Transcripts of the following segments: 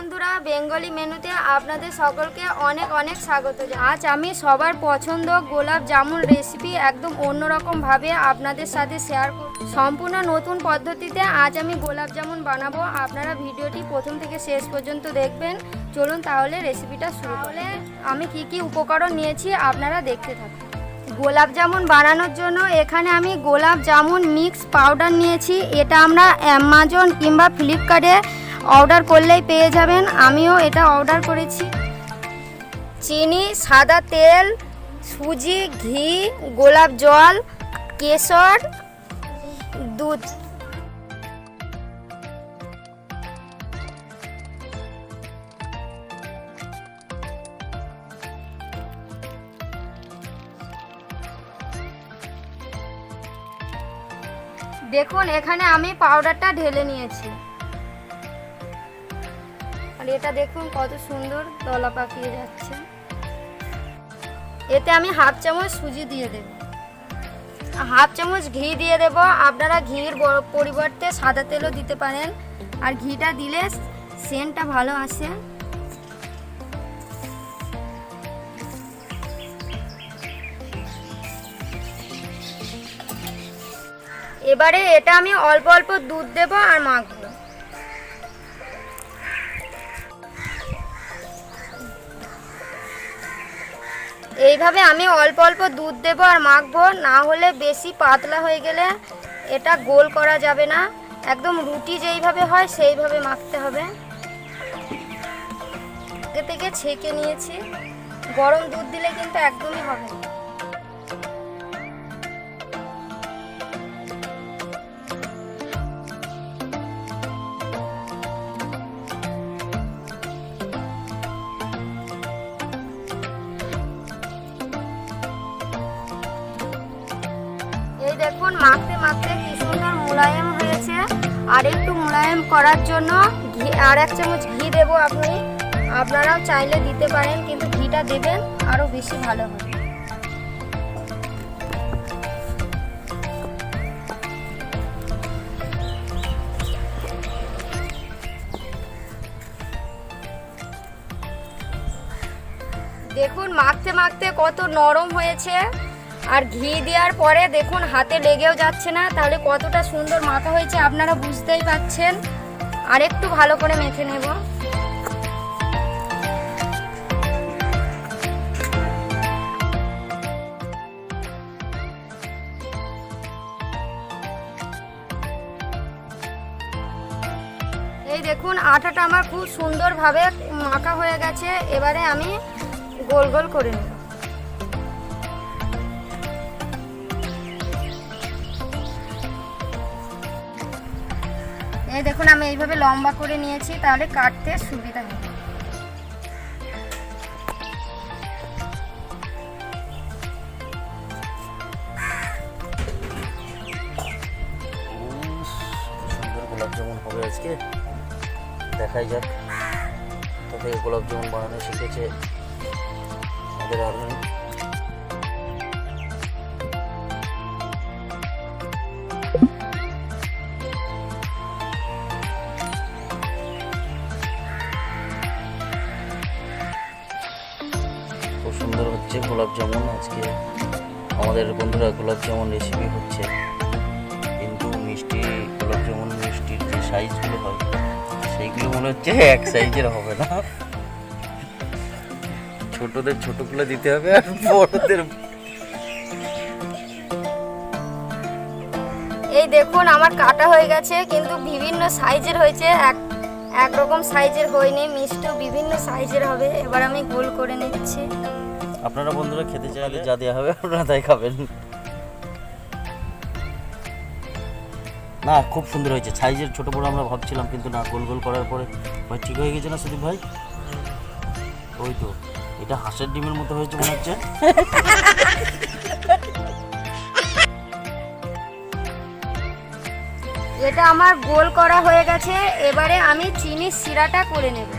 বন্ধুরা, বেঙ্গলি মেনুতে আপনাদের সকলকে অনেক অনেক স্বাগত। আজ আমি সবার পছন্দ গোলাপ জামুন রেসিপি একদম অন্যরকম ভাবে আপনাদের সাথে শেয়ার করব। সম্পূর্ণ নতুন পদ্ধতিতে আজ আমি গোলাপ জামুন বানাবো। আপনারা ভিডিওটি প্রথম থেকে শেষ পর্যন্ত দেখবেন। চলুন তাহলে রেসিপিটা শুরু করি। আমি কি উপকরণ নিয়েছি আপনারা দেখতে থাকুন। গোলাপ জামুন বানানোর জন্য এখানে আমি গোলাপ জামুন মিক্স পাউডার নিয়েছি। এটা আমরা অ্যামাজন কিংবা ফ্লিপকার্টে অর্ডার করলেই পেয়ে যাবেন। আমিও এটা অর্ডার করেছি। চিনি, সাদা তেল, সুজি, ঘি, গোলাপ জল, কেশর, দুধ। দেখুন এখানে আমি পাউডারটা ঢেলে নিয়েছি। আর এটা দেখুন কত সুন্দর দলা পাকিয়ে যাচ্ছে। এতে আমি হাফ চামচ সুজি দিয়ে দেব, হাফ চামচ ঘি দিয়ে দেব। আপনারা ঘির পরিবর্তে সাদা তেলও দিতে পারেন। আর ঘিটা দিলে সেন্টটা ভালো আসে। এবারে এটা আমি অল্প অল্প দুধ দেব আর মাখবো। এইভাবে আমি অল্প অল্প দুধ দেব আর মাখবো। না হলে বেশি পাতলা হয়ে গেলে এটা গোল করা যাবে না। একদম রুটি যেইভাবে হয় সেইভাবে মাখতে হবে। আগে থেকে ছেঁকে নিয়েছি। গরম দুধ দিলে কিন্তু একদমই হবে না। দেখুন মাখতে মাখতে কি সুন্দর মোলায়েম হয়েছে। আর একটু মোলায়েম করার জন্য ঘি আর 1 চামচ ঘি দেব। আপনারাও চাইলে দিতে পারেন, কিন্তু ঘিটা দেবেন আরো বেশি ভালো হবে। দেখুন মাখতে মাখতে কত নরম হয়েছে। আর ঘি দেওয়ার পরে দেখুন হাতে লেগেও যাচ্ছে না। তাহলে কতটা সুন্দর মাখা হয়েছে আপনারা বুঝতেই পাচ্ছেন। আর একটু ভালো করে মেখে নেব। এই দেখুন আটাটা আমার খুব সুন্দরভাবে মাখা হয়ে গেছে। এবারে আমি গোল গোল করে নেব। এই দেখুন আমি এইভাবে লম্বা করে নিয়েছি, তাহলে কাটতে সুবিধা হবে। সুন্দর গোলাপ জামুন হবে আজকে। দেখাই যাক কোথা থেকে গোলাপ জামুন বানানো শিখেছে আমাদের আর্মি। খুব সুন্দর হচ্ছে গোলাপ জামুন। আজকে আমাদের বন্ধুরা গোলাপ জামুন রেসিপি হচ্ছে, কিন্তু মিষ্টি গোলাপ জামুন মিষ্টির যে সাইজগুলো হয় সেইগুলো মনে হচ্ছে এক সাইজের হবে না। ছোটদের ছোটগুলো দিতে হবে আর বড়দের। এই দেখুন আমার কাটা হয়ে গেছে, কিন্তু বিভিন্ন সাইজের হয়েছে, একরকম সাইজের হয়নি। মিষ্টিও বিভিন্ন সাইজের হবে। এবার আমি গোল করে নিচ্ছি। আপনারা বন্ধুরা খেতে চাইলে যা দেওয়া হবে আপনারা তাই খাবেন। না খুব সুন্দর হয়েছে। সাইজের ছোট বড় আমরা ভাবছিলাম, কিন্তু না, গোল গোল করার পরে ভাই ঠিক হয়ে গেছে না সুদীপ ভাই? ওই তো, এটা হাঁসের ডিমের মতো হয়েছে মনে হচ্ছে। এটা আমার গোল করা হয়ে গেছে। এবারে আমি চিনির শিরাটা করে নেব।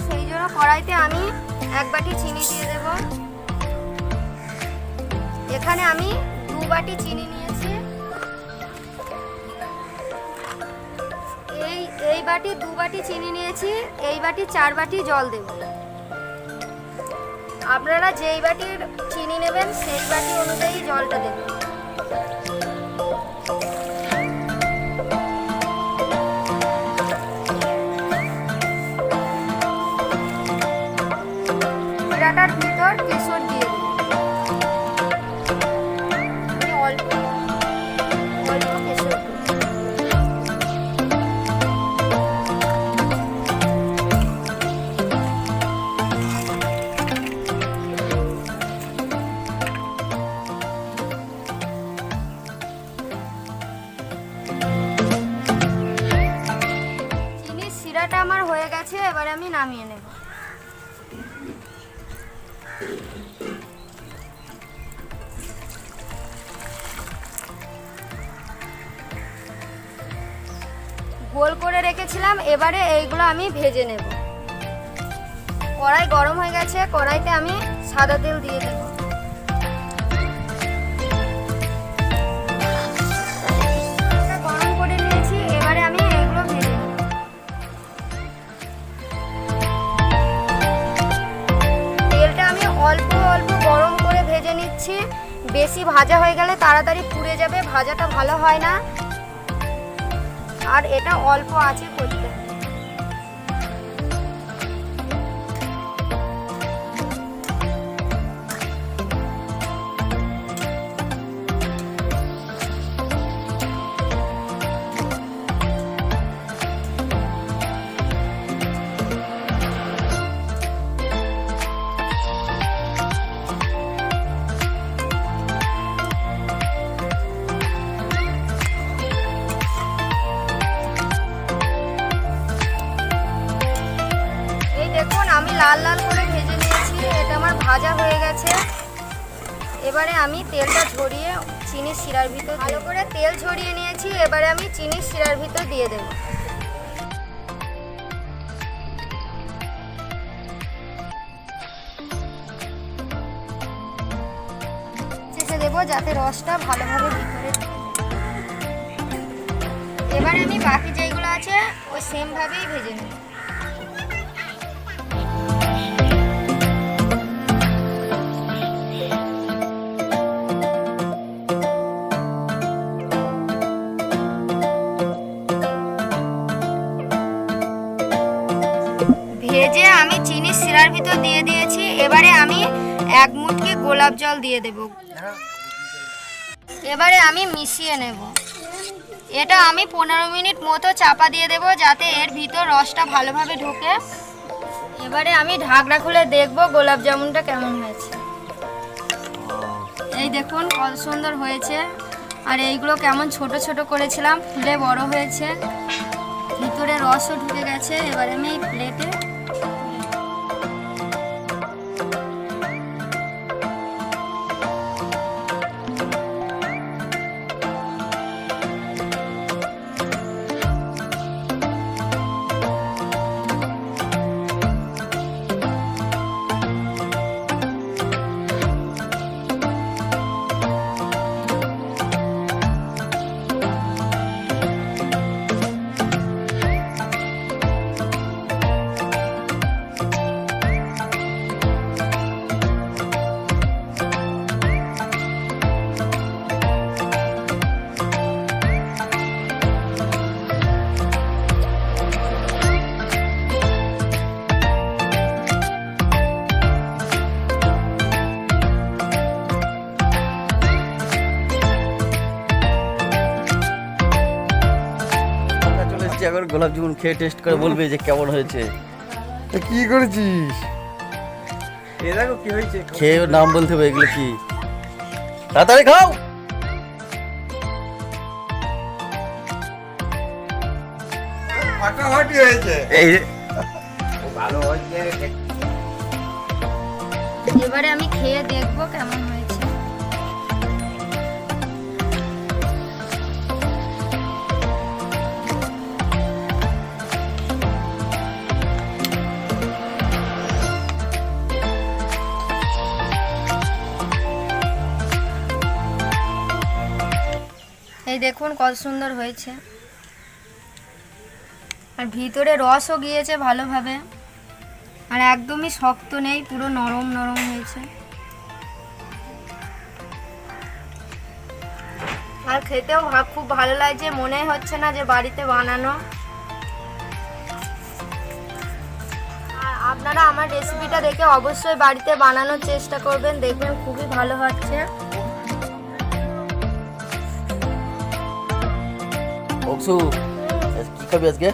সেই জন্য কড়াইতে আমি 1 বাটি চিনি দিয়ে দেব। এখানে আমি 2 বাটি চিনি নিয়েছি। এই বাটি 2 বাটি চিনি নিয়েছি, এই বাটি 4 বাটি জল দেব। আপনারা যেই বাটির চিনি নেবেন সেই বাটি অনুযায়ী জলটা দেবেন। শিরাটার ভিতর কেশর দিয়ে দেব। আমি অল্প কেশর দেব। চিনির শিরাটা আমার হয়ে গেছে, এবারে আমি নামিয়ে নেব। গোল করে রেখেছিলাম, এবারে এইগুলো আমি ভেজে নেব। কড়াই গরম হয়ে গেছে, কড়াইতে আমি সাদা তেল দিয়ে দেব। গরম করে নিয়েছি, এবারে আমি এইগুলো ভেজে নেব। তেলটা আমি অল্প অল্প গরম করে ভেজে নিচ্ছি। বেশি ভাজা হয়ে গেলে তাড়াতাড়ি পুড়ে যাবে, ভাজাটা ভালো হয় না। আর এটা অল্প আছে করতে। আমি লাল লাল করে ভেজে নিয়েছি, এটা আমার ভাজা হয়ে গেছে। এবারে আমি তেলটা ঝরিয়ে চিনির শিরার ভিতর ভালো করে তেল ঝরিয়ে নিয়েছি, এবারে আমি চিনির শিরার ভিতর দিয়ে দেব। চেষে দেব যাতে রসটা ভালোভাবে ভিতরে। এবারে আমি বাকি যেগুলো আছে ওই সেম ভাবেই ভেজে নেব। ভেজে আমি চিনির শিরার ভিতর দিয়ে দিয়েছি, এবারে আমি 1 মুটকি গোলাপ জল দিয়ে দেব। এবারে আমি মিশিয়ে নেব। এটা আমি 15 মিনিট মতো চাপা দিয়ে দেব যাতে এর ভিতর রসটা ভালোভাবে ঢোকে। এবারে আমি ঢাকনা খুলে দেখব গোলাপ জামুনটা কেমন হয়েছে। এই দেখুন কত সুন্দর হয়েছে। আর এইগুলো কেমন ছোট ছোট করেছিলাম, ফুলে বড় হয়েছে, ভিতরে রসও ঢুকে গেছে। এবারে আমি এই প্লেটে এখন গোলাপ জামুন খেয়ে টেস্ট করে বলবে যে কেমন হয়েছে। তো কি করেছিস? এ দেখো কি হয়েছে, খেয়ে নাম বলতে হবে এগুলো কি। তাড়াতাড়ি খাও। ফাটাফাটি হয়েছে। এই ভালো হয়েছে। এবারে আমি খেয়ে দেখবো কেমন হয়েছে। এই দেখুন কত সুন্দর হয়েছে, আর ভিতরে রসও গিয়েছে ভালোভাবে, আর একদমই শক্ত নেই, পুরো নরম নরম হয়েছে। আর খেতেও খুব ভালো লাগছে, মনে হচ্ছে না যে বাড়িতে বানানো। আর আপনারা আমার রেসিপিটা দেখে অবশ্যই বাড়িতে বানানোর চেষ্টা করবেন, দেখবেন খুবই ভালো হচ্ছে। অংশু, কি খাবি আজকে?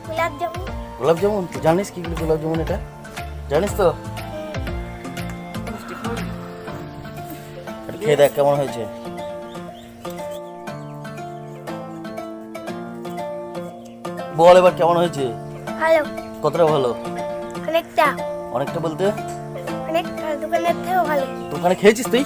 গোলাপ জামুন। গোলাপ জামুন? তুই জানিস কি গোলাপ জামুন এটা? জানিস তো? এটা খেয়ে দেখ কেমন হয়েছে। বল এবার কেমন হয়েছে? ভালো। কতটা ভালো? অনেকটা। অনেকটা বলতে? অনেকটা, দোকানের থেকেও ভালো। দোকানে খেয়েছিস তুই?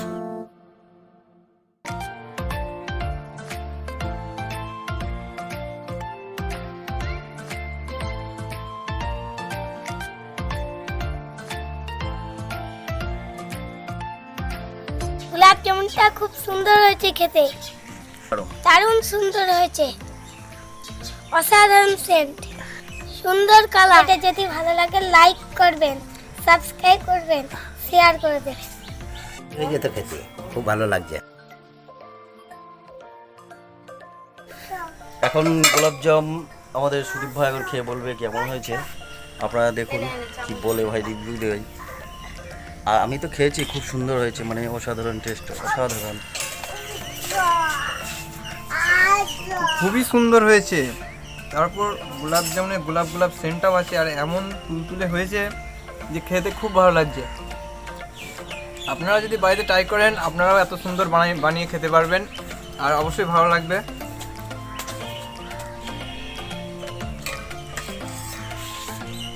গোলাপ জামুনটা খুব সুন্দর হয়েছে খেতে, দারুণ সুন্দর হয়েছে, অসাধারণ সেন্ট, সুন্দর কালার। এটা যদি ভালো লাগে লাইক করবেন, সাবস্ক্রাইব করবেন, শেয়ার করে দেবেন। এই যে তো খেতে খুব ভালো লাগছে। এখন গোলাপজাম আমাদের সুদীপ ভাই এখন খেয়ে বলবে কেমন হয়েছে। আপনারা দেখুন কি বলে ভাই, রিভিউ দেয়। আর আমি তো খেয়েছি, খুব সুন্দর হয়েছে, মানে অসাধারণ টেস্ট, অসাধারণ। খুবই সুন্দর হয়েছে। তারপর গোলাপ জামুনের গোলাপ গোলাপ সেন্টটাও আছে, আর এমন তুলতুলে হয়েছে যে খেতে খুব ভালো লাগছে। আপনারা যদি বাড়িতে ট্রাই করেন, আপনারাও এত সুন্দর বানিয়ে খেতে পারবেন, আর অবশ্যই ভালো লাগবে।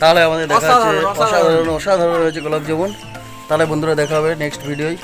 তাহলে আমাদের দেখা হচ্ছে, অসাধারণ, অসাধারণ। অসাধারণ অসাধারণ হয়েছে গোলাপ জামুন। তাহলে বন্ধুরা দেখা হবে নেক্সট ভিডিওয়।